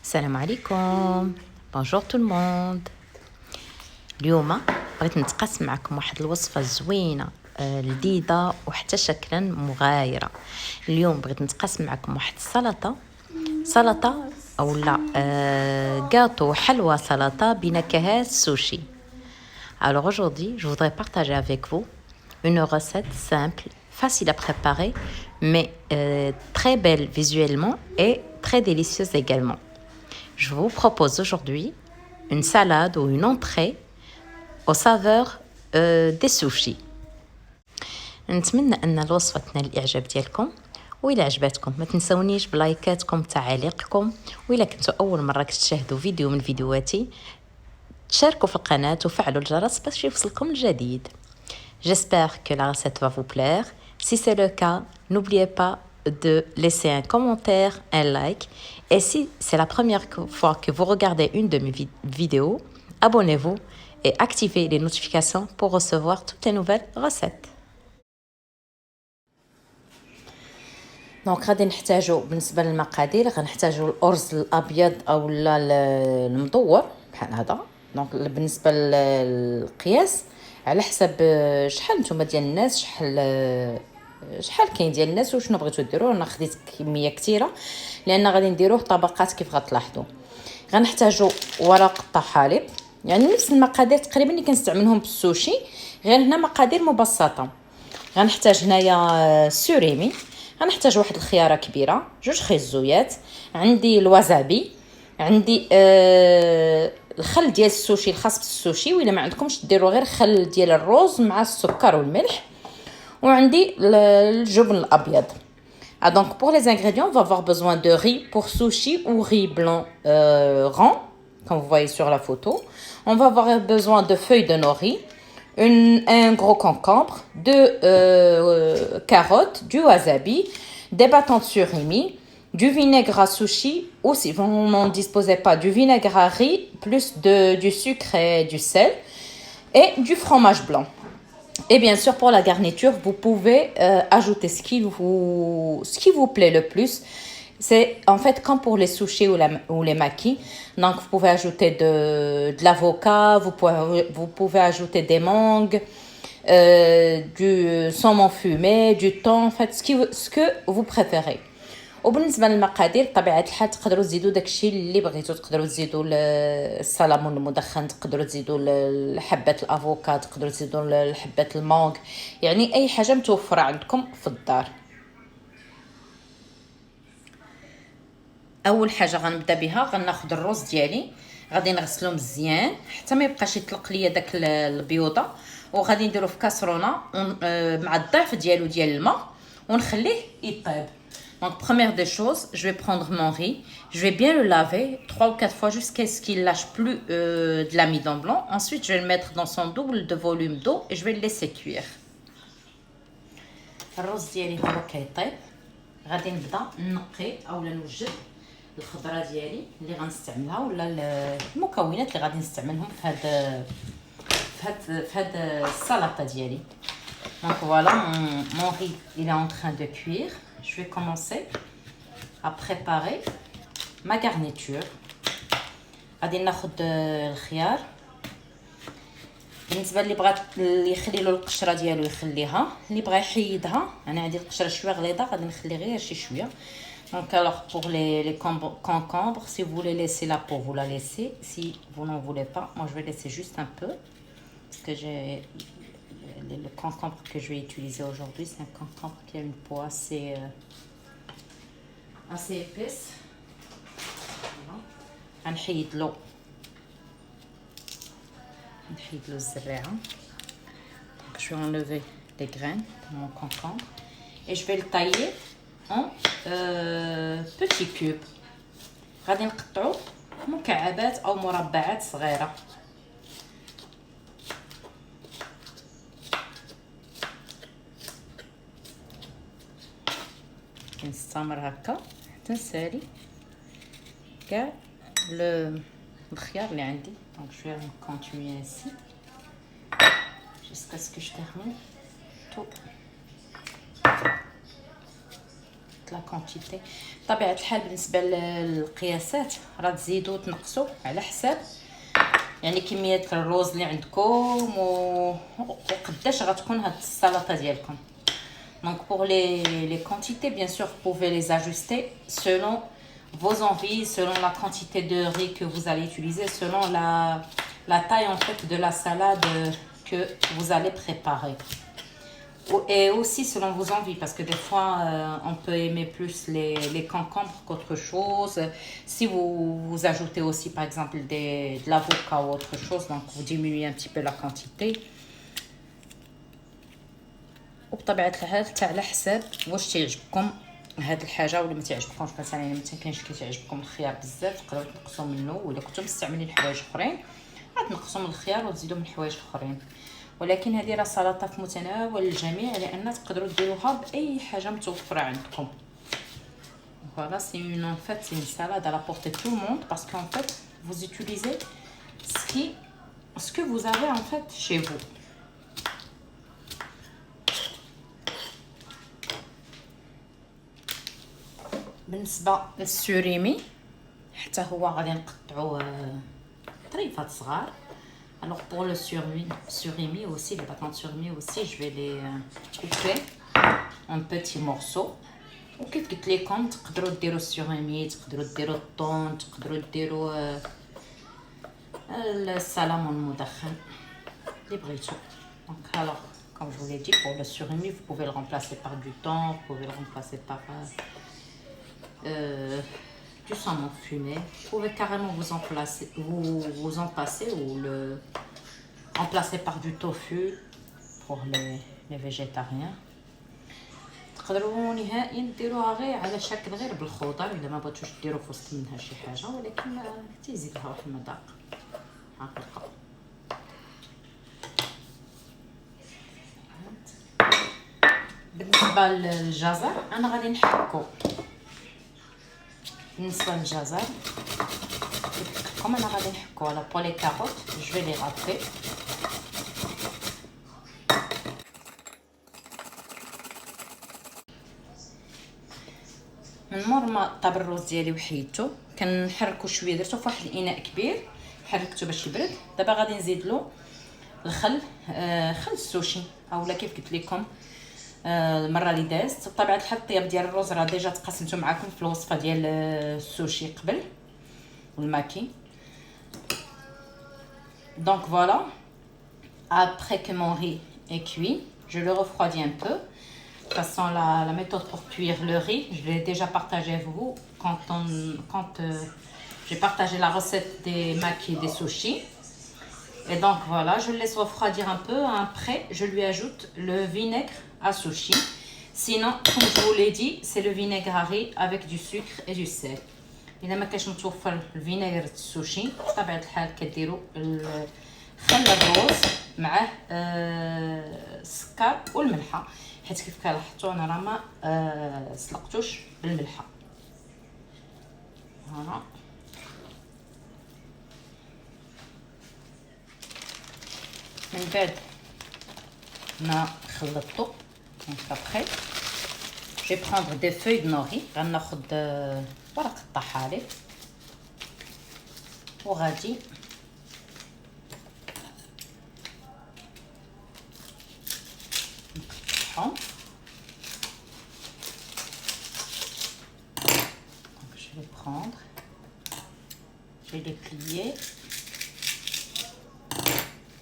السلام عليكم. بونجور تو الموند. اليوم بغيت نتقاسم معكم واحد الوصفه زوينه لذيذه وحتى شكلا مغايره. اليوم بغيت نتقاسم معكم واحد سلطه او لا gâteau حلوى سلطه بنكهات سوشي. Alors aujourd'hui, je voudrais partager avec vous une recette simple, facile à préparer, mais très belle visuellement et très délicieuse également. Je vous propose aujourd'hui une salade ou une entrée aux saveurs des sushis. نتمنى ان الوصفه تنال الاعجاب ديالكم، وإلا عجبتكم ما تنسونيش بلايكاتكم وتعاليقكم، وإلا كنتوا اول مره كتشاهدوا فيديو من فيديوهاتي تشاركوا في القناه وفعلوا الجرس باش يوصلكم الجديد. J'espère que la recette va vous plaire. Si c'est le cas, n'oubliez pas de laisser un commentaire, un like. Et si c'est la première fois que vous regardez une de mes vidéos, abonnez-vous et activez les notifications pour recevoir toutes les nouvelles recettes. دونك غادي نحتاجو بالنسبه للمقادير غنحتاجو الارز الابيض او المدور بحال هذا. دونك بالنسبه للقياس على حسب شحال نتوما ديال الناس، شحال كاين ديال الناس وشنو بغيتو ديروا. انا خديت كميه كثيره لان غادي نديروه طبقات كيف غتلاحظوا. غنحتاجوا ورق الطحالب، يعني نفس المقادير تقريبا اللي كنستعملهم بالسوشي، غير هنا مقادير مبسطه. غنحتاج هنايا سوريمي، غنحتاج واحد الخياره كبيره، جوج خيزويات، عندي الوازابي، عندي الخل ديال السوشي الخاص بالسوشي، وإلا ما عندكمش ديروا غير خل ديال الروز مع السكر والملح، وعندي الجبن الابيض. Donc pour les ingrédients, on va avoir besoin de riz pour sushi ou riz blanc rond, comme vous voyez sur la photo. On va avoir besoin de feuilles de nori, un gros concombre, deux carottes, du wasabi, des bâtons de surimi, du vinaigre à sushi, ou si vous n'en disposez pas, du vinaigre à riz, plus du sucre et du sel, et du fromage blanc. Et bien sûr, pour la garniture, vous pouvez ajouter ce qui vous plaît le plus. C'est en fait comme pour les sushis ou les makis. Donc, vous pouvez ajouter de l'avocat, vous pouvez ajouter des mangues, du saumon fumé, du thon, en fait, ce que vous préférez. وبالنسبه للمقادير بطبيعه الحال تقدروا تزيدوا داكشي اللي بغيتوا، تقدروا تزيدوا السلمون المدخن، تقدروا تزيدوا حبه الافوكا، تقدروا تزيدوا حبه المانغ، يعني اي حاجه متوفره عندكم في الدار. اول حاجه غنبدا بها غناخذ الرز ديالي، غادي نغسلو مزيان حتى ما يبقاش يطلق ليا داك البيوضه، وغادي نديرو في كاسرونه مع الضعف ديالو ديال الماء ونخليه يطيب. Donc première des choses, je vais prendre mon riz, je vais bien le laver 3 ou 4 fois jusqu'à ce qu'il lâche plus de l'amidon blanc. Ensuite, je vais le mettre dans son double de volume d'eau et je vais le laisser cuire. الرز ديالي هو كيطيب، غادي نبدا نقي اولا نوجد الخضره ديالي اللي غنستعملها ولا المكونات اللي غادي نستعملهم في هاد السلطه ديالي. Donc voilà, mon riz il est en train de cuire. Je vais commencer à préparer ma garniture. غادي ناخذ الخيار، بالنسبه اللي بغات اللي يخلي له القشره ديالو يخليها، اللي بغى يحيدها انا عندي القشره شويه غليظه غادي نخلي غير شي شويه. Donc alors pour les concombres, si vous voulez laisser la peau, vous la laissez. Si vous n'en voulez pas, moi je vais laisser juste un peu parce que j'ai le concombre que je vais utiliser aujourd'hui, c'est un concombre qui a une peau assez épaisse. غنحيد له الزريعه. Je vais enlever les graines de mon concombre et je vais le tailler en petits cubes. غادي نقطعو مكعبات او مربعات صغيره. نستمر هكا حتى نسالي كاع الخيار اللي عندي. Donc je vais continuer ainsi jusqu'à ce que je termine tout. لا كونتيتي. بطبيعه الحال بالنسبه للقياسات راه تزيدوا تنقصوا على حساب يعني كميه الروز اللي عندكم وقداش غتكون هاد السلطه ديالكم. Donc pour les quantités, bien sûr, vous pouvez les ajuster selon vos envies, selon la quantité de riz que vous allez utiliser, selon la taille en fait de la salade que vous allez préparer. Et aussi selon vos envies, parce que des fois, on peut aimer plus les concombres qu'autre chose. Si vous ajoutez aussi, par exemple, de l'avocat ou autre chose, donc vous diminuez un petit peu la quantité. وبطبيعه الحال حتى على حساب واش تعجبكم هاد الحاجه ولا ما تعجبكمش. مثلا الا ما كاينش كيتعجبكم الخيار بزاف تقدروا تنقصوا منه، ولا كنتو مستعملين حوايج اخرين غتنقصوا من الخيار وتزيدوا من حوايج اخرين. ولكن هذه راه سلطه في متناول الجميع لان تقدروا ديروها باي حاجه متوفره عندكم. Voilà, c'est en fait c'est une salade à la portée de tout le monde parce qu'en fait vous utilisez ce que vous avez en fait chez vous. بالنسبه للسوريمي حتى هو غادي نقطعوه طريفات صغار. Alors pour le surimi aussi, les patates surimi aussi, je vais les couper en petits morceaux. وكيف قلت لكم تقدروا ديروا السوريمي، تقدروا ديروا الطون، تقدروا ديروا السلمون المدخن اللي بغيتو. Donc alors comme je vous l'ai dit, pour le surimi vous pouvez le remplacer par du thon, vous pouvez le remplacer par du saumon fumé. Vous pouvez carrément vous en passer ou le remplacer par du tofu pour les végétariens. تقدروا نهائيا ديروها غير على شكل غير بالخضر الا ما بغيتوش ديروا في وسط منها شي حاجه، ولكن تيزيد لها واحد المذاق حقيقه. بالنسبه للجزر انا غادي نحكو. بالنسبه للجزر كيف قلت لكم انا غادي نحكو على بولي كاروت. جو في لي رابي. من مور ما طاب الروز ديالي وحيدته كنحركو شويه، درتو في واحد الاناء كبير حركته باش يبرد. دابا غادي نزيد له الخل، خل السوشي اولا كيف قلت لكم المره اللي دازت. بطبيعه الحال الطياب ديال الروز راه ديجا تقسمته معكم في الوصفه ديال السوشي قبل والماكي. Donc voilà, après que mon riz est cuit, je le refroidis un peu. De toute façon, la méthode pour cuire le riz, je l'ai déjà partagé avec vous quand j'ai partagé la recette des makis et des sushis. Et donc voilà, je le laisse refroidir un peu. Après, je lui ajoute le vinaigre à sushi. Sinon, comme je vous l'ai dit, c'est le vinaigre à riz avec du sucre et du sel. إذا ما كاش متوفر الفينيغر السوشي بطبيعة الحال كديروا خل الروز معاه السكر والملحة، حيت كيف كلاحظتوا انا راه ما سلقتوش بالملحة. فوالا من بعد ما خلطته دونك ابخي جو بروندر دي فوي دو نوري. غناخد ورق الطحالب وغادي نقطعهم. Donc je vais prendre, je vais les plier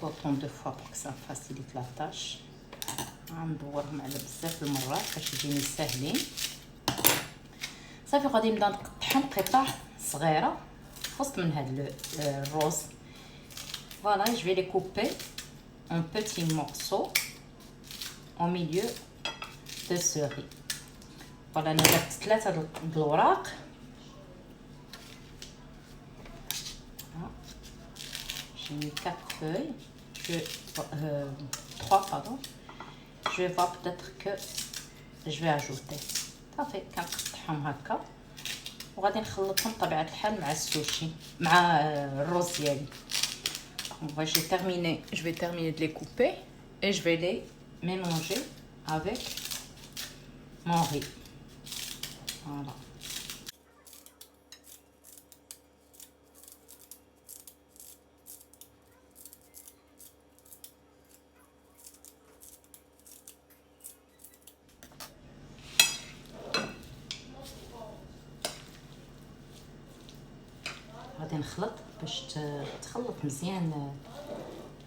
autant de fois pour que ça facilite la tâche. غندورهم على بزاف المرات باش يجيني ساهلين. صافي غادي نبدا نقطعهم قطع صغيره في وسط من هاد الروز. Voilà, je vais les couper en petits morceaux au milieu de ce riz. Voilà, انا درت 3 د الوراق. J'ai mis 4 feuilles, 3 pardon. Je vais voir peut-être que je vais ajouter. صافي كنقطعهم هكا وغادي نخلطهم بطبيعه الحال مع السوشي مع الروز ديالي. Je vais terminer de les couper et je vais les mélanger avec mon riz. فوالا. غادي نخلط باش تخلط مزيان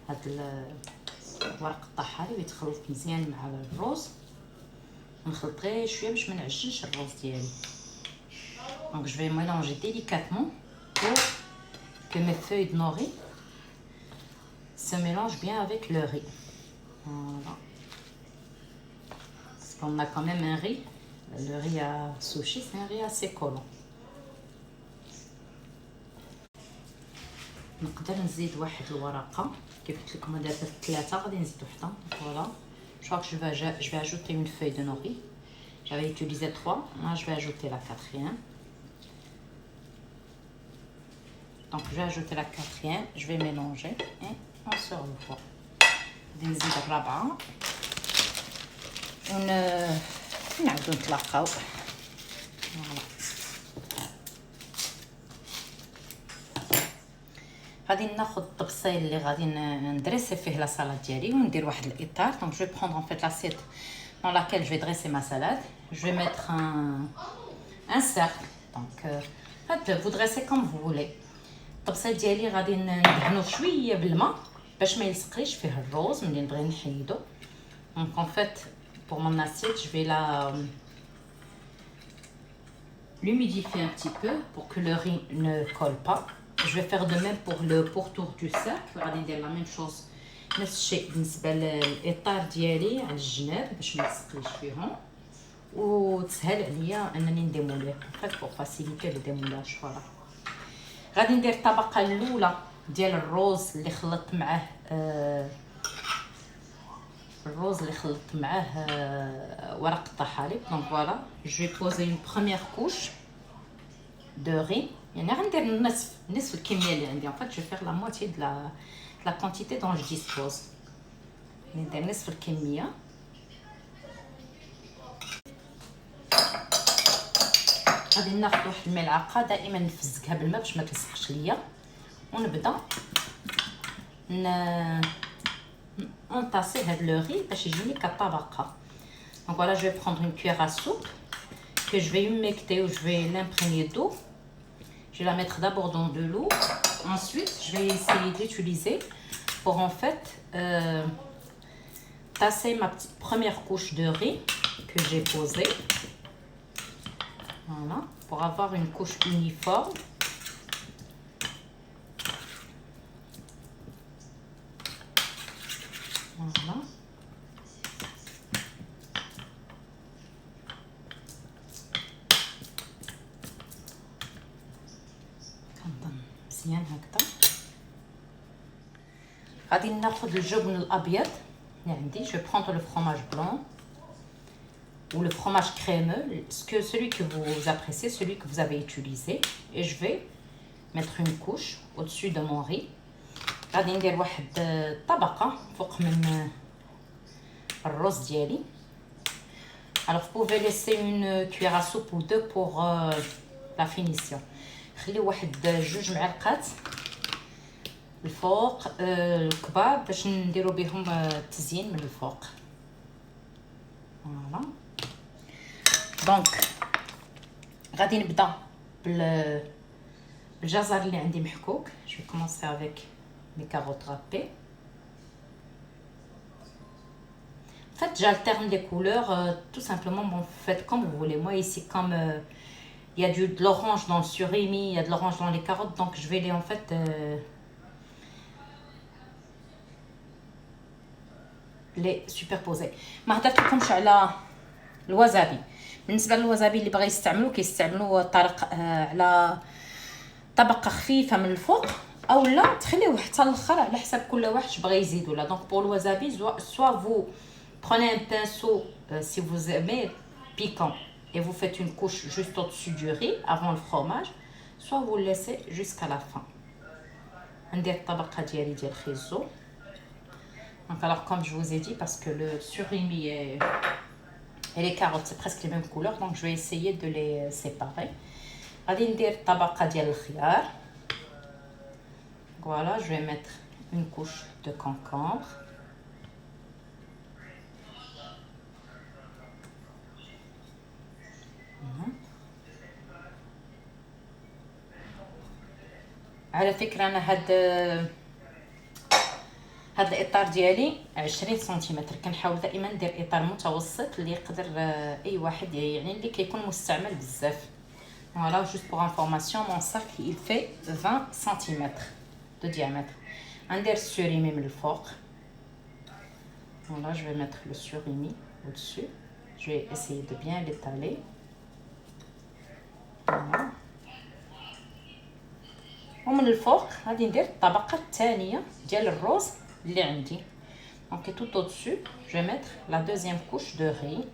هاد ورق الطحالب يتخلط مزيان مع الروز. نخلط غير شويه باش ما نعجنش الروز ديالي. دونك جو في ميلونجي ديليكاتمون pour que mes feuilles de nori se mélangent bien avec le riz. Voilà. Parce qu'on a quand même un riz. Le riz à sushi, c'est un riz assez collant. نقدر نزيد واحد الورقه كيف قلت لكم دابا 3 غادي نزيد وحده. Voilà. Je crois que je vais ajouter une feuille de nori. J'avais utilisé 3, moi je vais ajouter la 4e. Donc je vais ajouter la 4e, je vais mélanger et on se revoit. نزيد الرابعه ونعاودو نتلاقاو. فوالا. غادي ناخذ الطبسيل اللي غادي ندريسي فيه لا سالاد ديالي وندير واحد الاطار. دونك جو vais prendre en fait l'assiette dans laquelle je vais dresser ma salade. Je vais mettre un cercle. Donc vous dressez comme vous voulez. الطبسيل ديالي غادي ندهنو شويه بالماء باش ما يلصقليش فيه الروز ملي نبغي نحيدو. Donc en fait pour mon assiette je vais l'humidifier un petit peu pour que le riz ne colle pas. Je vais faire de même pour le pourtour du cercle. غادي ندير la même chose نفس الشيء بالنسبه للاطار ديالي على الجناب باش ما يلصقليش فيهم وتسهل عليا انني نديموليه فقط pour faciliter le démoulage. فوالا. غادي ندير الطبقه الاولى ديال الروز اللي خلطت معاه ورق الطحالب. دونك فوالا je vais poser une première couche de riz. يعني غندير نصف الكميه اللي عندي. en fait je vais faire la moitié de la quantité dont je dispose. ندير نصف الكميه. غادي ناخذ واحد الملعقه دائما نفزكها بالماء باش ما تلصقش ليا ونبدا نطاسي هاد لو ري باش يجيني كطبقه. دونك فوالا je vais prendre une cuillère à soupe que je vais humecter ou je vais l'imprégner d'eau. Je vais la mettre d'abord dans de l'eau. Ensuite, je vais essayer d'utiliser pour en fait tasser ma petite première couche de riz que j'ai posée. Voilà, pour avoir une couche uniforme. Voilà. مزيان هكذا. غادي ناخذ الجبن الابيض اللي عندي. je vais prendre le fromage blanc ou le fromage crémeux, celui que vous appréciez, celui que vous avez utilisé, et je vais mettre une couche au-dessus de mon riz. غادي ندير واحد الطبقه فوق من الرز ديالي. alors vous pouvez laisser une cuillère à soupe ou deux pour la finition. خلي واحد 2 معلقات الفوق الكبار باش نديرو بهم التزيين من الفوق. فوالا. دونك غادي نبدا بالجزر اللي عندي محكوك. je vais commencer avec mes carottes râpées. En fait j'alterne les couleurs tout simplement. Bon, faites comme vous voulez. Moi ici comme il y a de l'orange dans le surimi, il y a de l'orange dans les carottes, donc je vais les en fait les superposer. ما هضرت لكمش على الوزابي. بالنسبه للوزابي اللي بغى يستعملوا كيستعملوا طرق على طبقه خفيفه من الفوق او لا تخليوه حتى الاخر على حسب كل واحد بغى يزيد ولا. دونك pour الوزابي soit vous prenez un pinceau si vous aimez piquant et vous faites une couche juste au-dessus du riz avant le fromage, soit vous le laissez jusqu'à la fin. ندير الطبقه ديالي ديال الخيزو. Donc alors comme je vous ai dit, parce que le surimi et les carottes c'est presque les mêmes couleurs, donc je vais essayer de les séparer. غادي ندير الطبقه ديال الخيار. Voilà, je vais mettre une couche de concombre. على فكرة أنا هاد الإطار ديالي 20 سنتيمتر، كنحاول دائما ندير إطار متوسط اللي يقدر أي واحد يعني اللي كيكون مستعمل بزاف. Voilà, juste pour information, mon sac il fait 20 cm de diamètre. ندير surimi من الفوق. Voilà, je vais mettre le surimi au-dessus. Je vais essayer de bien l'étaler. Voilà. ومن الفوق غادي ندير الطبقه الثانيه ديال الروز اللي عندي. Donc tout au-dessus, je vais mettre la deuxième couche de riz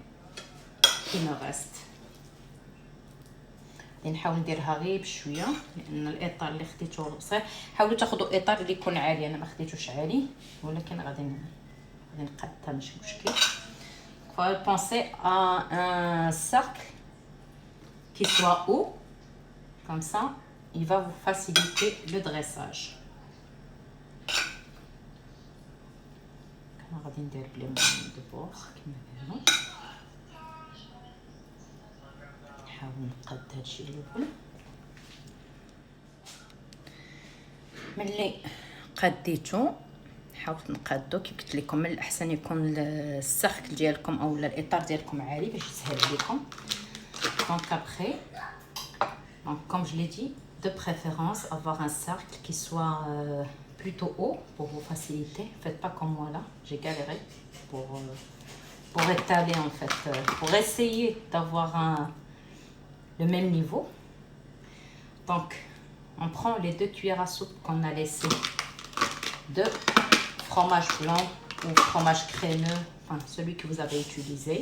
qui me reste. نحاول نديرها غير بشويه لان الاطار اللي خديته قصير. حاولوا تاخذوا اطار اللي يكون عالي، انا ما خديتوش عالي ولكن غادي نقادها ماشي مشكل. faut penser à un cercle qui soit haut, comme ça il va vous faciliter le dressage. انا غادي ندير بلي دو بور كما قالوا. نحاول نقاد هادشي الاول. ملي قديتو حاولت نقادو كيف قلت لكم، من الاحسن يكون السيركل ديالكم او الاطار ديالكم عالي باش يسهل عليكم. دونك ابري donc comme je l'ai dit, de préférence avoir un cercle qui soit plutôt haut pour vous faciliter. Faites pas comme moi là, j'ai galéré pour étaler en fait, pour essayer d'avoir le même niveau. Donc on prend les 2 cuillères à soupe qu'on a laissé de fromage blanc ou fromage crémeux, enfin celui que vous avez utilisé,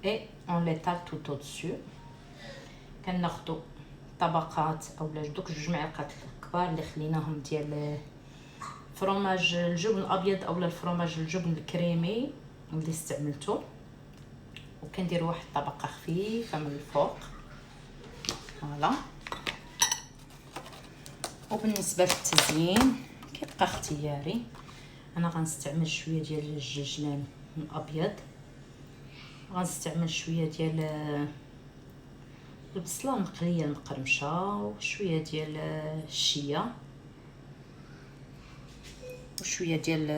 et on l'étale tout au-dessus. كناخذوا طبقات اولا دوك 2 معالق كبار اللي خليناهم ديال فروماج الجبن الابيض اولا الفروماج الجبن الكريمي اللي استعملته، وكندير واحد الطبقه خفيفه من الفوق. فوالا. وبالنسبه للتزيين كيبقى اختياري، انا غنستعمل شويه ديال الجنجلان الابيض، غنستعمل شويه ديال البصله المقليه المقرمشه، وشويه ديال الشيا، وشويه ديال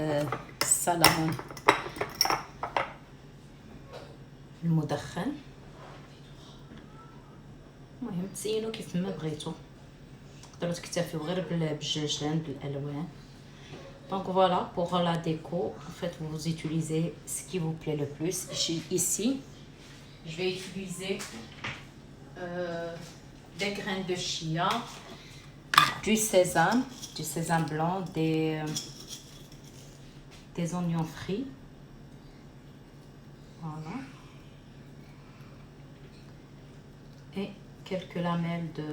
السلمون المدخن. المهم تزينوا كيف ما بغيتو، تقدروا تكتفيو غير بالجنجلان بالالوان. Donc voilà, pour la déco, en fait vous utilisez ce qui vous plaît le plus. Ici je vais utiliser des graines de chia, du sésame blanc, des oignons frits. Voilà. Et quelques lamelles de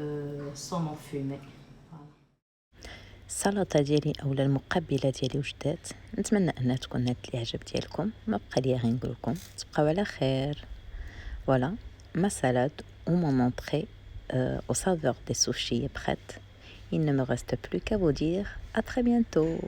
saumon fumé. السلطه ديالي اولا المقبله ديالي وجدات. نتمنى انها تكون نالت الاعجاب ديالكم. ما بقى لي غير نقول لكم تبقاو على خير. Voilà, ma salade ou mon entrée aux saveurs des sushis est prête. Il ne me reste plus qu'à vous dire à très bientôt.